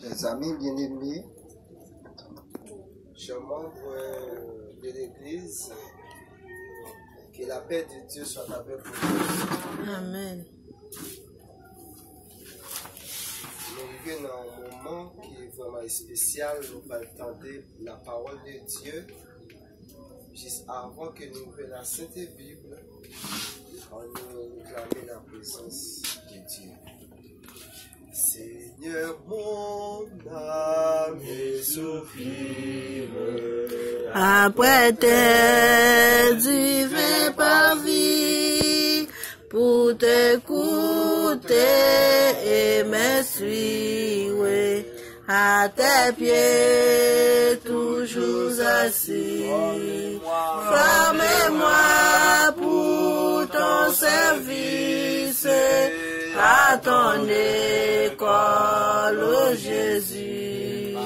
Chers amis bien-aimés, chers membres de l'Église, que la paix de Dieu soit avec vous. Amen. Nous vivons dans un moment qui est vraiment spécial. Nous allons entendre la parole de Dieu juste avant que nous ouvrions la Sainte Bible. On nous réclame la présence de Dieu. Seigneur, mon âme soupire Après tes divins parvis, pour t'écouter et me suivre, à tes pieds toujours assis. Formez-moi pour ton service, à ton école, ô Jésus.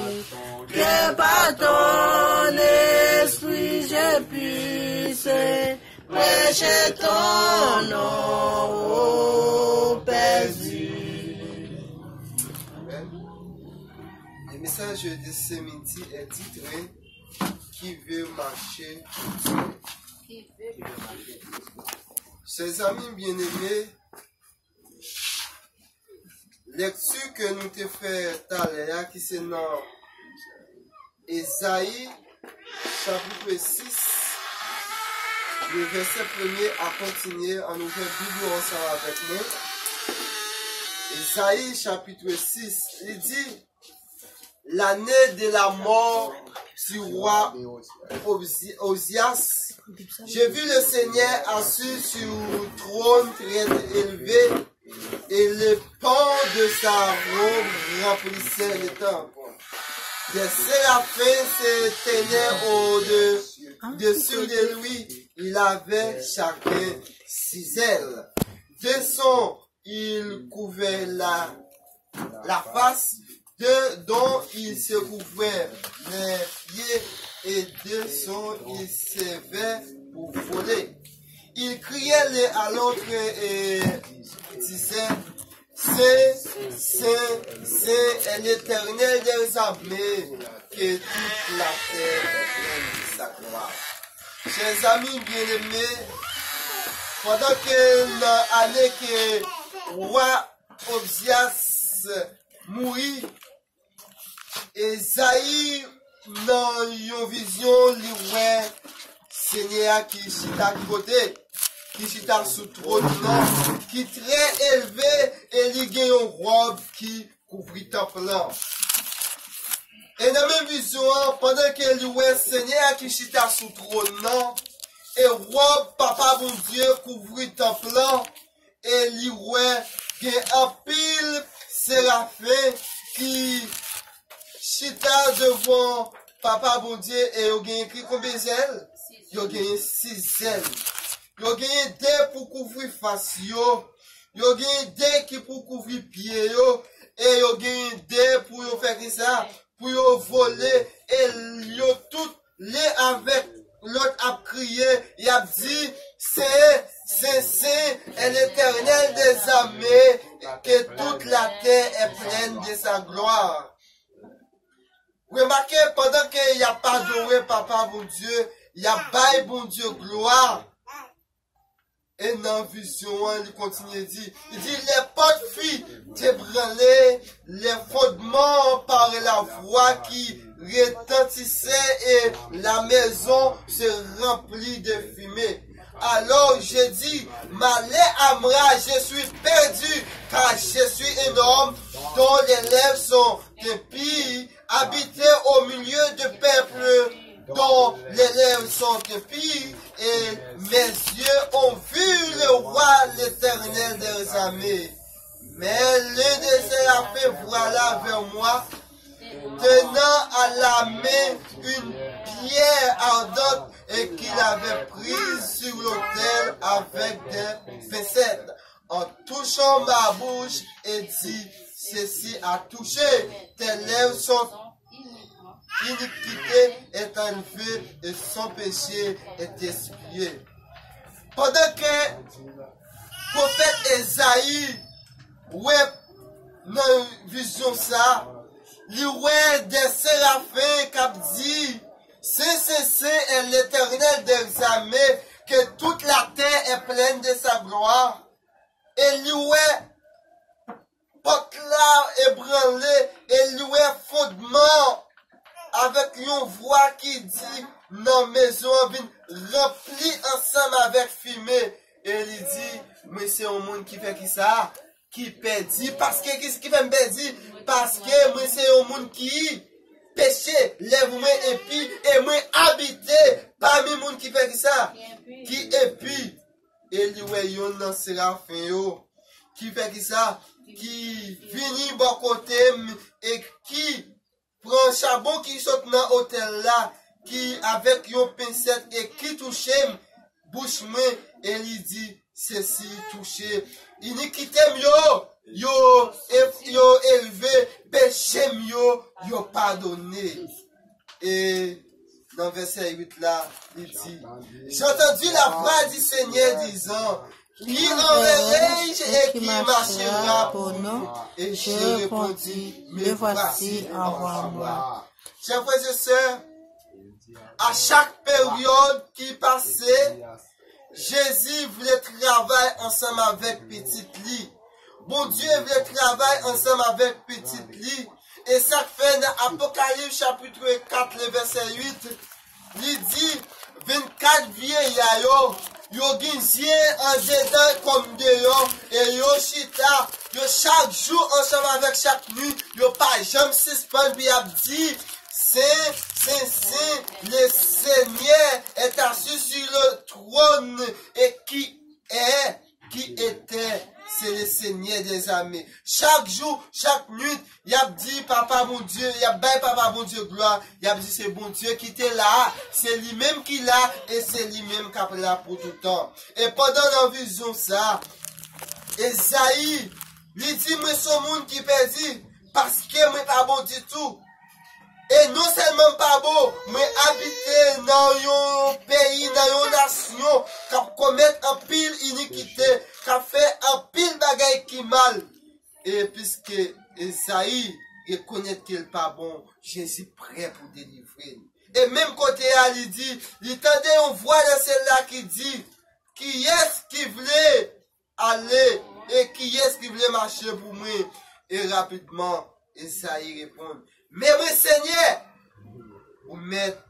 Que par ton esprit je puisse prêcher ton nom au Père. Amen. Le message de ce midi est titré Qui veut marcher pour Dieu. Chers amis bien-aimés, lecture que nous te fait tout à l'heure, qui c'est dans Ésaïe, chapitre 6, le verset 1er à continuer en ouvert Bible ensemble avec nous. Ésaïe, chapitre 6, il dit l'année de la mort du roi Osias, j'ai vu le Seigneur assis sur un trône très élevé, et le pan de sa robe remplissait le temple. Des séraphins se tenaient au-dessus de lui. Il avait chacun 6 ailes. De son, il couvrait la face, dont il se couvrait les pieds, et de son, il servait pour voler. Il criait l'un à l'autre et disait, c'est l'Éternel des armées, que toute la terre est pleine de sa gloire. Chers amis bien-aimés, pendant que l'année que roi Osias mourit, Esaïe, dans une vision, lui Seigneur qui chita côté, qui chita sous trône, qui très élevé, et il y a une robe qui couvrit temple. Et dans la même vision, pendant que lui Seigneur qui chita sous trône, et robe papa bon Dieu couvrit temple, et lui il y a un pile séraphin qui chita devant papa bon Dieu, et il y a écrit combien d'ailes? Il y a 6 ailes. Il y a des pour couvrir face, il y a des qui pour couvrir pied, et il y a des pour faire ça, pour voler, et il y a tout les avec l'autre a crié, il a dit, c'est l'Éternel des armées, que toute la terre est pleine de sa gloire. Remarquez, pendant qu'il n'y a pas adoré papa bon Dieu, il y a bail bon Dieu gloire. Et dans la vision, il continue, il dit, les portes filles t'ébranlaient, les fondements par la voix qui retentissait, et la maison se remplit de fumée. Alors je dis, malheur à moi, je suis perdu, car je suis un homme dont les lèvres sont impies, habité au milieu de peuples dont les lèvres sont impies, et mes yeux ont vu le roi, l'Éternel des armées. Mais l'un des séraphins voilà vers moi, tenant à la main une pierre ardente, et qu'il avait prise sur l'autel avec des pincettes, en touchant ma bouche, et dit, ceci a touché, tes lèvres sont iniquité est enlevée et son péché est expié. Pendant que le prophète Esaïe, ouais, dans une vision ça, li ouais des séraphins qui dit, c'est l'Éternel des armées, que toute la terre est pleine de sa gloire. Et li ouais, porte là ébranlé, et li ouais fondement, avec une voix qui dit, non, maison vient remplie ensemble avec fumée. Et il dit, mais c'est un monde qui fait qui ça? Qui perdit. Parce que, qu'est-ce qui fait me perdre? Parce que, moi, c'est un monde qui péché, lève-moi et puis, et moi, habité parmi les monde qui fait qui ça? Qui épi. Et il y a un séraphin, qui fait qui ça? Qui finit bon côté, et qui prend un charbon qui saute dans l'hôtel là, qui avec une pincette et qui touche bouche moi et il dit ceci touché iniquité yo élevé péché yo pardonné. Et dans verset 8 là il dit j'ai entendu la voix du Seigneur disant qui enverrai-je et qui marchera pour nous? Et je répondis me voici, envoie-moi. Chers frères et sœurs, à chaque période qui passait, Jésus voulait travailler ensemble avec petite Lie. Bon Dieu voulait travailler ensemble avec petite Lie. Et ça fait dans Apocalypse chapitre 4, le verset 8, il dit 24 vieillards, yo ginzie en dedans comme dehors, et yo chita, yo chaque jour ensemble avec chaque nuit, yo pas jamais suspend, puis a dit, c'est, le Seigneur est assis sur le trône, et qui était, c'est le Seigneur des armées. Chaque jour, chaque nuit, il a dit, papa mon Dieu, il a dit, papa mon Dieu, gloire, il a dit, c'est bon Dieu qui était là, c'est lui-même qui l'a, et c'est lui-même qui est là pour tout le temps. Et pendant la vision, ça, Esaïe, lui dit, moi, ce monde qui perdit, parce que moi, pas bon du tout. Et non seulement pas beau, mais habiter dans un pays, dans une nation, qui commet un pile iniquité, qui fait un pile bagaille qui mal. Et puisque Esaïe reconnaît qu'il n'est pas bon, Jésus prêt pour délivrer. Et même côté il dit, il tendait on voit dans celle-là qui dit, qui est-ce qui voulait aller et qui est-ce qui voulait marcher pour moi? Et rapidement, Esaïe répond, mais mon Seigneur, vous m'êtes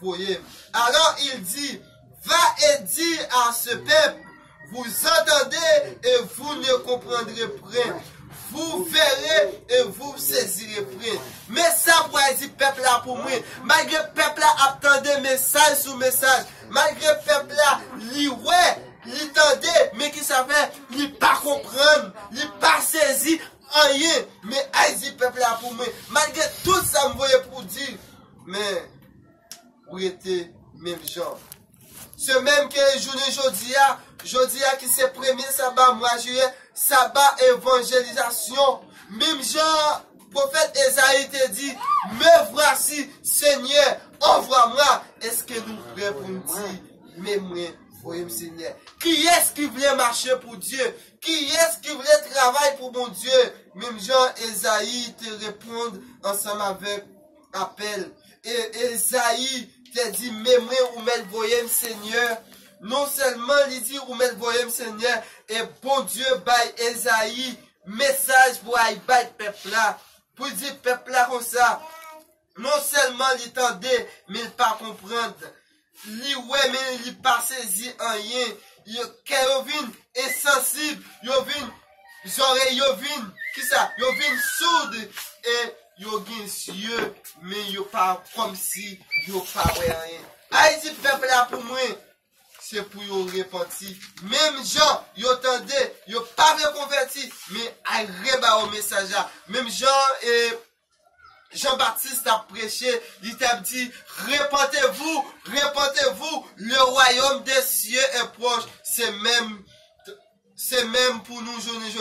voyez. Alors il dit, va et dis à ce peuple, vous entendez et vous ne comprendrez point. Vous verrez et vous saisirez point. Mais ça pour dire peuple là pour moi, malgré peuple là attendait message sur message, malgré peuple là, il tendait, mais qui savait, il pas comprendre, il pas saisir. Rien, mais Aïe peuple là pour moi, malgré tout ça me voyait pour dire, mais vous étiez même gens. Ce même que Jodia qui c'est premier sabbat mois juillet, sabbat évangélisation, même gens, prophète Esaïe te dit, me voici Seigneur, envoie-moi. Est-ce que nous prêts pour nous dire, mais moi, voyez Seigneur, qui est-ce qui voulait marcher pour Dieu? Qui est-ce qui voulait travailler pour mon Dieu? Même Jean, Esaïe te répondent ensemble avec appel. Et Esaïe te dit, mais moi, ou m'elle voyez Seigneur. Non seulement il dit, ou m'elle voyez Seigneur. Et bon Dieu, bail Esaïe, message pour aïe bail peuple là. Pour dire peuple là comme ça. Non seulement il tendait, mais il pas comprendre. Li ouais, mais il pas saisi rien. Yo vin insensible, yo vin oreilles, yo vin qui ça, yo vin sourde et yo gen yeux, mais yo pas comme si yo pas rien. Haïti peuple là pour moi, c'est pour yo repentir. Même gens, yo tendez, yo pas reconverti, mais ay reba au message là. Même gens et Jean-Baptiste a prêché, il t'a dit, répentez-vous, le royaume des cieux est proche. C'est même pour nous aujourd'hui,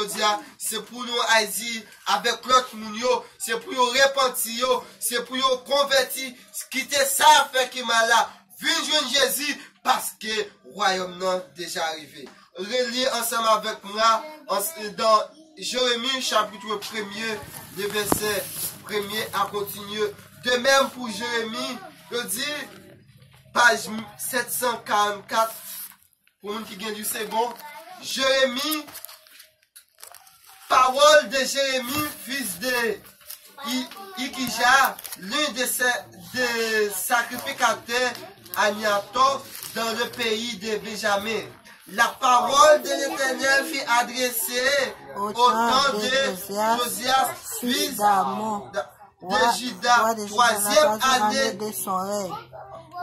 c'est pour nous Haïti, avec l'autre mounio, c'est pour nous repentir, c'est pour nous convertir, quitter ça fait qui m'a là, venez Jésus, parce que le royaume n'est déjà arrivé. Relis ensemble avec moi, dans Jérémie chapitre 1er, le verset 1er à continuer. De même pour Jérémie, je dis, page 744, pour nous qui gagne du second, Jérémie, parole de Jérémie, fils de Ikija, l'un des sacrificateurs Aniato dans le pays de Benjamin. La parole de l'Éternel fut adressée au temps de Josias, fils de Juda, troisième année de son règne.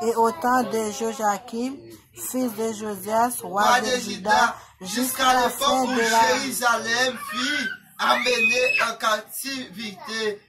Et au temps de Joachim, fils de Josias, roi de Juda, jusqu'à la fin où Jérusalem fut amenée en captivité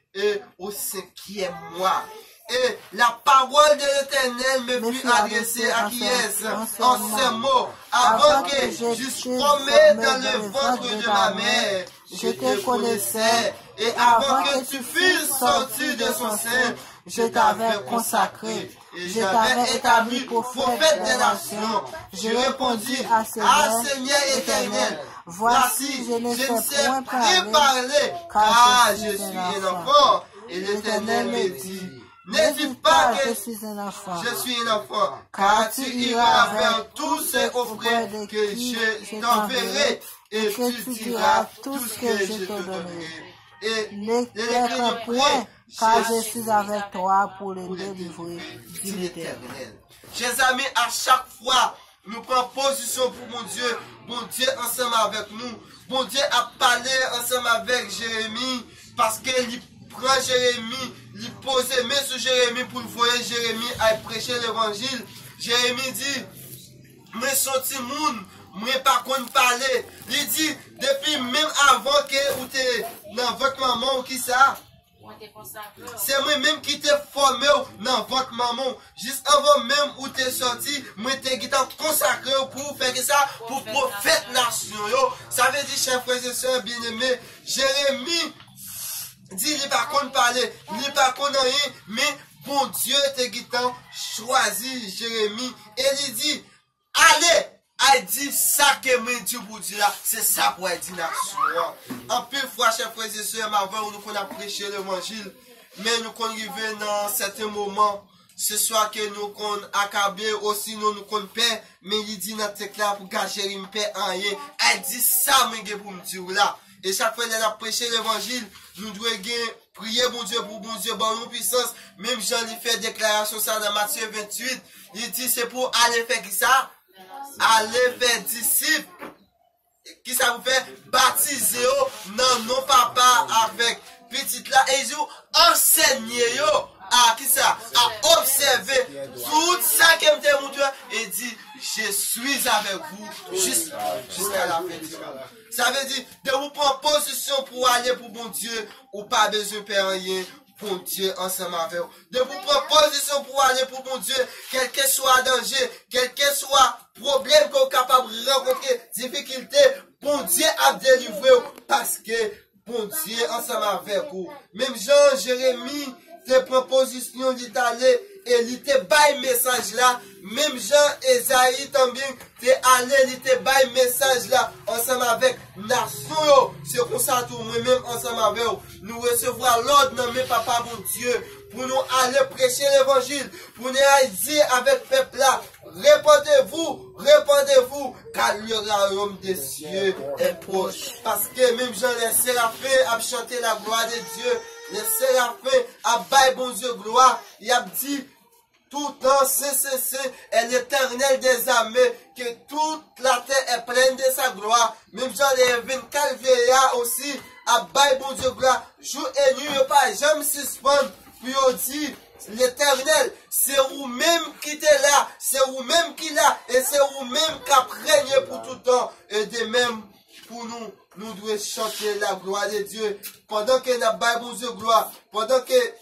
au 5e mois. Et la parole de l'Éternel me fut adressée à qui est en ce mot, avant que je formé dans le ventre de ma mère, je te connaissais, et avant que tu fusses sorti de son sein, je t'avais consacré, et je t'avais établi prophète des nations. Je répondis à Seigneur éternel, voici, je ne sais plus parler, car je suis un enfant. Et l'Éternel me dit, ne dis pas que je suis un enfant, car tu iras vers tous ces frères que je t'enverrai, et tu diras tout ce que je te donnerai. Et n'éclaire point, car je suis avec toi pour les délivrer dit l'Éternel. Chers amis, à chaque fois, nous prenons position pour mon Dieu ensemble avec nous. Bon Dieu a parlé ensemble avec Jérémie, parce qu'il prend Jérémie, il pose main sur Jérémie pour voir Jérémie à prêcher l'évangile. Jérémie dit, moi sorti moun, moi pas qu'on parler. Il dit, depuis même avant que vous t'es dans votre maman ou qui ça? C'est moi-même qui t'ai formé dans votre maman. Juste avant même où t'es sorti, moi t'ai consacré pour faire ça, pour prophète nation. Ça veut dire, chers frères et sœurs bien-aimés, Jérémie dit, il n'est pas qu'on parler, il n'est pas qu'on rien, mais bon Dieu t'a choisi Jérémie, et il dit, allez, elle dit ça que moi Dieu pour dire là, c'est ça pour elle dit nation. En plus fois, chers frères et sœurs, avant nous qu'on a prêché l'évangile, mais nous qu'on arrivé dans certains moments, ce soit que nous qu'on accablé aussi nous qu'on paie, mais il dit dans tes là pour que Jérémie paie en rien. Elle dit ça moi pour me dire là. Et chaque fois qu'elle a prêché l'évangile, nous devons prier bon Dieu pour bon Dieu, bon nous puissance. Même Jean lui fait déclaration ça dans Matthieu 28. Il dit c'est pour aller faire qui ça? Aller faire disciples. Qui ça vous fait? Baptiser non papa avec petite là. Et ils ont enseigné à qui ça? À observer tout ça que me mon Dieu. Et dit, je suis avec vous jusqu'à la fin. Ça veut dire, de vous prendre position pour aller pour bon Dieu, ou pas besoin de faire rien. Bon Dieu ensemble avec vous. De vous prendre position pour aller pour bon Dieu, quel que soit danger, quel que soit problème que vous êtes capable de rencontrer, difficulté, bon Dieu a délivré parce que bon Dieu ensemble avec vous. Même Jean, Jérémie, tes propositions d'Italie, et il te bail message là, même Jean, Esaïe tambien, te allé, il te bail message là, ensemble avec nation, c'est comme ça tout, moi-même ensemble avec vous, nous recevoir l'ordre dans mes papa mon Dieu, pour nous aller prêcher l'évangile, pour nous dire avec peuple là, répandez-vous, car le royaume des cieux est proche. Parce que même Jean, les séraphins a chanté la gloire de Dieu, les séraphins a bail bon Dieu gloire, il a dit, tout temps, est l'Éternel des armées, que toute la terre est pleine de sa gloire. Même Jean les 24 veillards aussi, à bail bon Dieu gloire, jour et nuit, pas jamais suspendre, puis on dit, l'Éternel, c'est vous-même qui êtes là, c'est vous-même qui là, et c'est vous-même qui a régné pour tout temps, et de même, pour nous devons chanter la gloire de Dieu, pendant que nous avons bon Dieu gloire, pendant que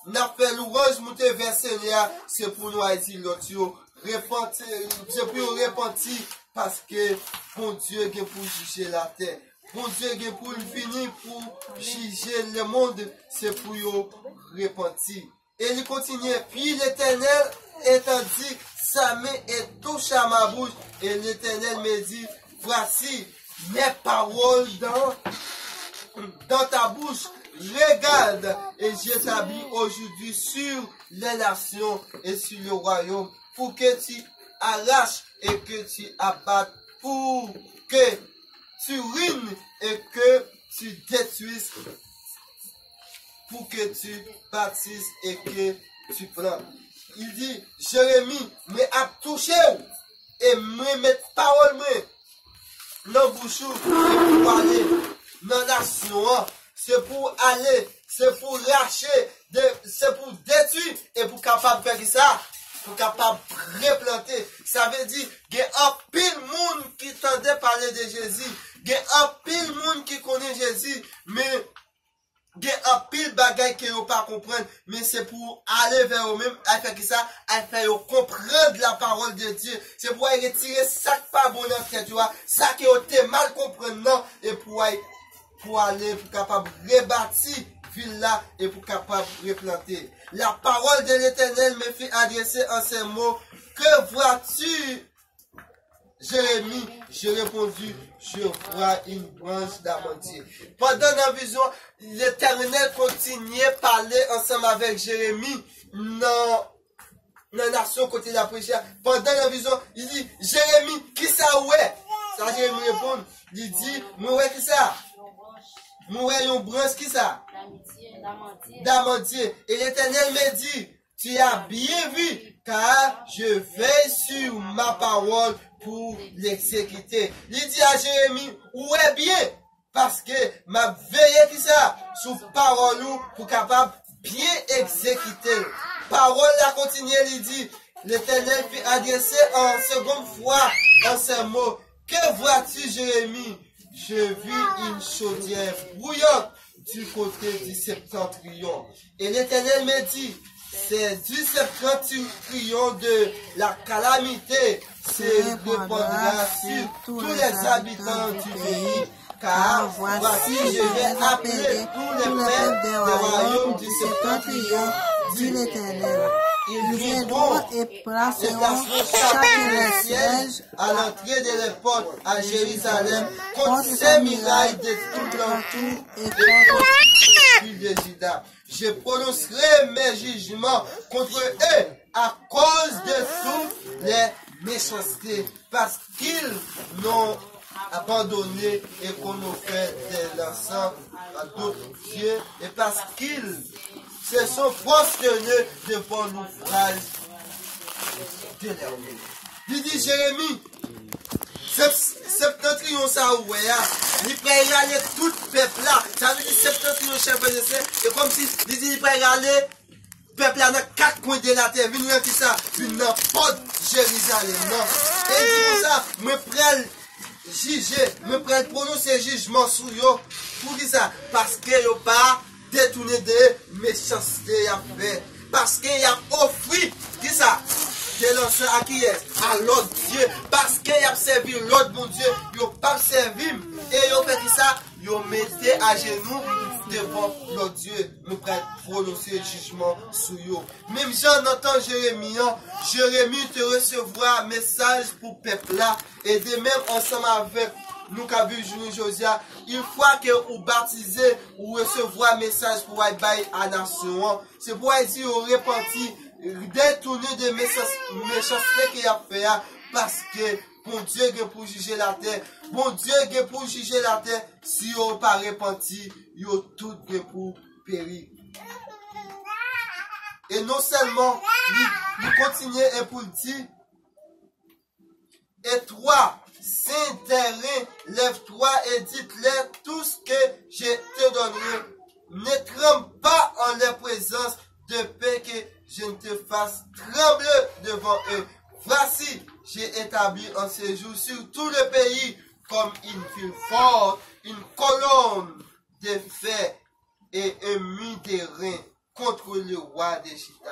nous avons fait l'ouvrage, nous avons versé là, c'est pour nous dire l'autre, c'est pour nous repentir, parce que bon Dieu est pour juger la terre. Bon Dieu est pour venir pour juger le monde, c'est pour nous repentir. Et il continue, puis l'Éternel étendit sa main et toucha ma bouche, et l'Éternel me dit, voici, mes paroles dans ta bouche. Regarde, et j'établis aujourd'hui sur les nations et sur le royaume, pour que tu arraches et que tu abattes, pour que tu ruines et que tu détruises, pour que tu bâtisses et que tu prends. Il dit, Jérémie, mais à toucher et me mettre parole dans bouche et pour aller dans la nation. C'est pour aller, c'est pour lâcher, c'est pour détruire et pour capable faire ça, pour capable replanter. Ça veut dire qu'il y a un pile monde qui tendait parler de Jésus, il y a un pile monde qui connaît Jésus, mais il y a un pile bagaille qu'ils n'ont pas comprendre, mais c'est pour aller vers eux-mêmes, à faire ça, à faire comprendre la parole de Dieu. C'est pour retirer ça qui pas bon dans la tête, tu vois, ça qui a mal comprenant et pour aller, pour capable rebâtir ville là et pour capable replanter. La parole de l'Éternel me fait adresser en ces mots. Que vois-tu, Jérémie? J'ai répondu, je vois une branche d'amandier. Pendant la vision, l'Éternel continuait à parler ensemble avec Jérémie dans la nation côté de la prière. Pendant la vision, il dit, Jérémie, qui ça ouais? Ça, Jérémie répond, il dit, moi ouais, qui ça? Moi, une branche qui ça? D'amandier. Et l'Éternel me dit, tu as bien vu, car je veille sur ma parole pour l'exécuter. Il dit à Jérémie, où est bien? Parce que ma veille qui ça? Sous parole pour capable bien exécuter. Parole la continue, il dit, l'Éternel fait adresser en seconde fois en ces mots. Que vois-tu, Jérémie? Je vis une chaudière bouillante du côté du septentrion. Et l'Éternel me dit, c'est du septentrion de la calamité se répandra sur tous les habitants du pays. Car voici, je vais appeler tous les peuples des royaumes du septentrion, dit l'Éternel. Ils viendront et placeront chacun siège à l'entrée de les portes à Jérusalem contre ces murailles de tout l'entour et contre les de Juda. Je prononcerai mes jugements contre eux à cause de toutes les méchancetés, parce qu'ils n'ont abandonné et qu'on a fait de l'encens à d'autres dieux, et parce qu'ils se sont prosternés devant l'ouvrage de l'Éternel. Il dit Jérémie, septentrion ça ouais, il peut y aller tout peuple là. Ça veut dire septentrion chef de c'est, et comme si il dit il peut y aller peuple là dans quatre coins de la terre, venir qui ça, venir porte Jérusalem, non. Et dit comme ça, me prenne juger, me prenne prononcer jugement sur eux, pour qui ça, parce que yo pas détourné de méchanceté à faire. Parce qu'il y a offert, qui ça? De l'ancien à qui est? À l'autre Dieu. Parce qu'il y a servi l'autre bon Dieu, il n'a pas servi. Et il a fait ça, il a mis à genoux devant l'autre Dieu. Nous pouvons prononcer le jugement sur eux. Même j'en entends Jérémie, Jérémie te recevra un message pour le peuple là. Et de même ensemble avec nous qui avons vu Josia, une fois que vous baptisez, vous recevez un message pour aller à la nation. C'est pour dire au repenti, détourner de méchanceté qu'il a fait, parce que bon Dieu est pour juger la terre. Bon Dieu est pour juger la terre. Si vous n'avez pas repenti, vous tout pour périr. Et non seulement, il continue et pour dire, et toi, Saint-Terrain, lève-toi et dites-leur tout ce que je te donnerai. Ne tremble pas en leur présence de paix que je ne te fasse trembler devant eux. Voici, j'ai établi en ce jour sur tout le pays comme une ville forte, une colonne de fer et un mur de reins contre le roi d'Égypte,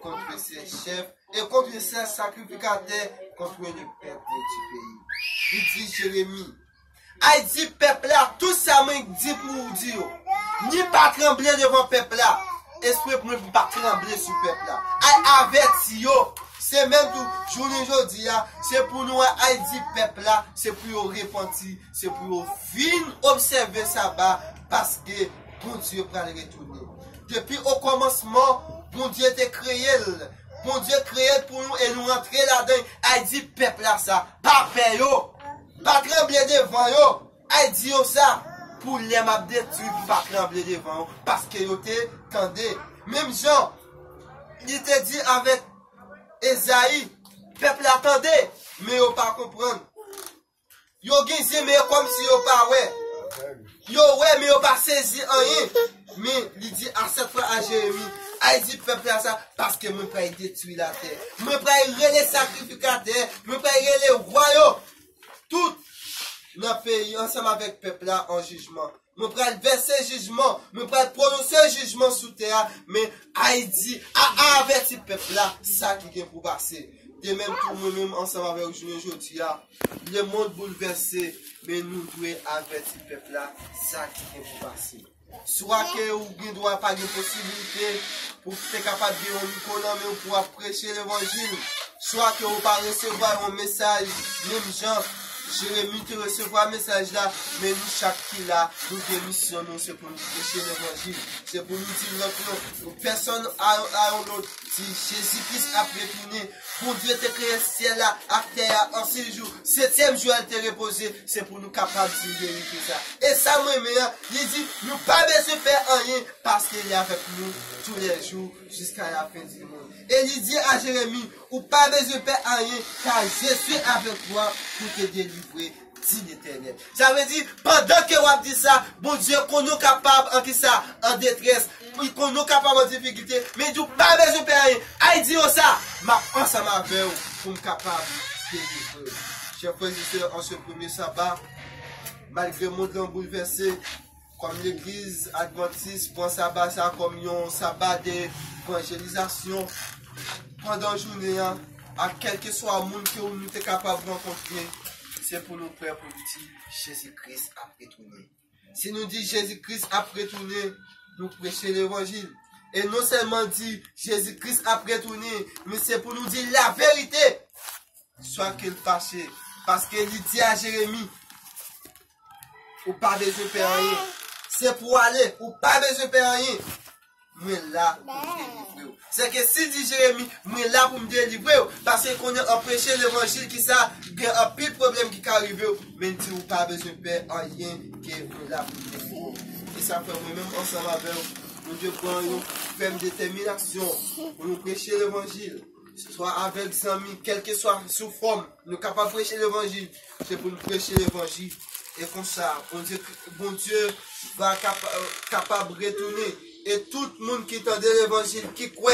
contre ses chefs et contre ses sacrificateurs, contre le peuple du pays. Il dit Jérémie, il dit peuple là, tout ça m'a dit pour dire, ni pas trembler devant peuple là, esprit pour ne pas trembler sur peuple là. Il avertit yo, c'est même tout, journée aujourd'hui, c'est pour nous, Haïti, peuple là, c'est pour nous repentir, c'est pour nous venir observer ça bas, parce que bon Dieu va le retourner. Depuis au commencement, bon Dieu t'a créé, bon Dieu créé pour nous et nous rentrer là-dedans, Haïti, peuple là, ça, pas peur yo, pas trembler devant yo, Haïti yo ça, pour les map détruire, pas trembler devant, parce que yo t'es tendé. Même Jean, il te dit avec Esaïe, peuple attendait, mais yo pas comprendre. Yo gizé, mais comme si yo pas ouais. Yo ouais, mais yo pas saisi rien. Mais il dit à cette fois à Jérémie, il dit peuple à ça, parce que moi pas détruire la terre. Moi pas les sacrificateurs, moi pas les royaumes. Tout notre pays ensemble avec peuple là en jugement. Nous prenons verser jugement, nous prenons prononcer jugement sous terre, mais Haïti a averti peuple là, ça qui est pour passer. De même pour nous-mêmes ensemble avec aujourd'hui, le monde bouleversé, mais nous devons avertir peuple là, ça qui est pour passer. Soit que vous ne doit pas de possibilité pour être capable de nous mais pour prêcher l'évangile, soit que vous ne pas recevoir un message, même gens. Jérémie te recevoir un message là, mais nous, chaque qui là, nous démission, nous, c'est pour nous prêcher l'évangile. C'est pour nous dire notre nom. Personne a un autre. Si Jésus-Christ a retourné, pour Dieu te créé ciel là, à terre, en 6 jours. 7e jour, elle te reposé. C'est pour nous capables de vérifier ça. Et ça, moi, il dit, nous pas besoin de faire rien, parce qu'il est avec nous tous les jours, jusqu'à la fin du monde. Et il dit à Jérémie, ou pas besoin de faire rien, car je suis avec toi pour te délivrer, dit l'Éternel. Ça veut dire, pendant que vous dit ça, bon Dieu, qu'on est capable en ça, en détresse, qu'on est capable en difficulté, mais du pas besoin de faire rien. Il dit ça, ma ensemble avec vous, pour me capable de délivrer. Chers frères et sœurs, en ce premier sabbat, malgré le monde bouleversé, comme l'église adventiste prend sabbat ça comme un sabbat d'évangélisation pendant la journée, à quel que soit le monde que nous sommes capables de rencontrer, c'est pour nous faire pour dire Jésus-Christ a retourné. Si nous disons Jésus-Christ a retourné, nous prêchons l'évangile. Et non seulement dit Jésus-Christ a retourné, mais c'est pour nous dire la vérité. Soit qu'il fâché. Parce qu'il dit à Jérémie, ou pas besoin de faire rien. C'est pour aller, ou pas besoin de faire rien. Moi là pour me délivrer. C'est que si dit Jérémie, moi là pour me délivrer, parce qu'on a empêché l'évangile qui ça, il y a un pire problème qui arrive, mais il dit ou pas besoin de faire rien, que moi là pour me délivrer. Et ça fait moi-même ensemble avec nous devons faire une détermination pour nous prêcher l'évangile. Soit avec des amis, quelle que soit sous forme, nous sommes capables de prêcher l'évangile. C'est pour nous prêcher l'évangile. Et comme ça, bon Dieu va capable de retourner. Et tout le monde qui entend l'évangile, qui croit,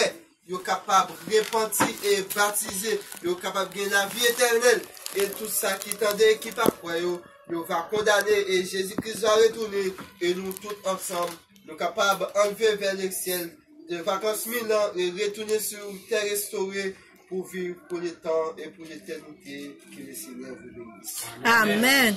il est capable de repentir et baptiser. Il est capable de gagner la vie éternelle. Et tout ça qui entendait, qui pas croit, il va condamner. Et Jésus-Christ va retourner. Et nous tous ensemble, nous sommes capables d'enlever vers le ciel de vacances 1000 ans et retourner sur terre restaurée pour vivre pour le temps et pour l'éternité que le Seigneur vous bénisse. Amen.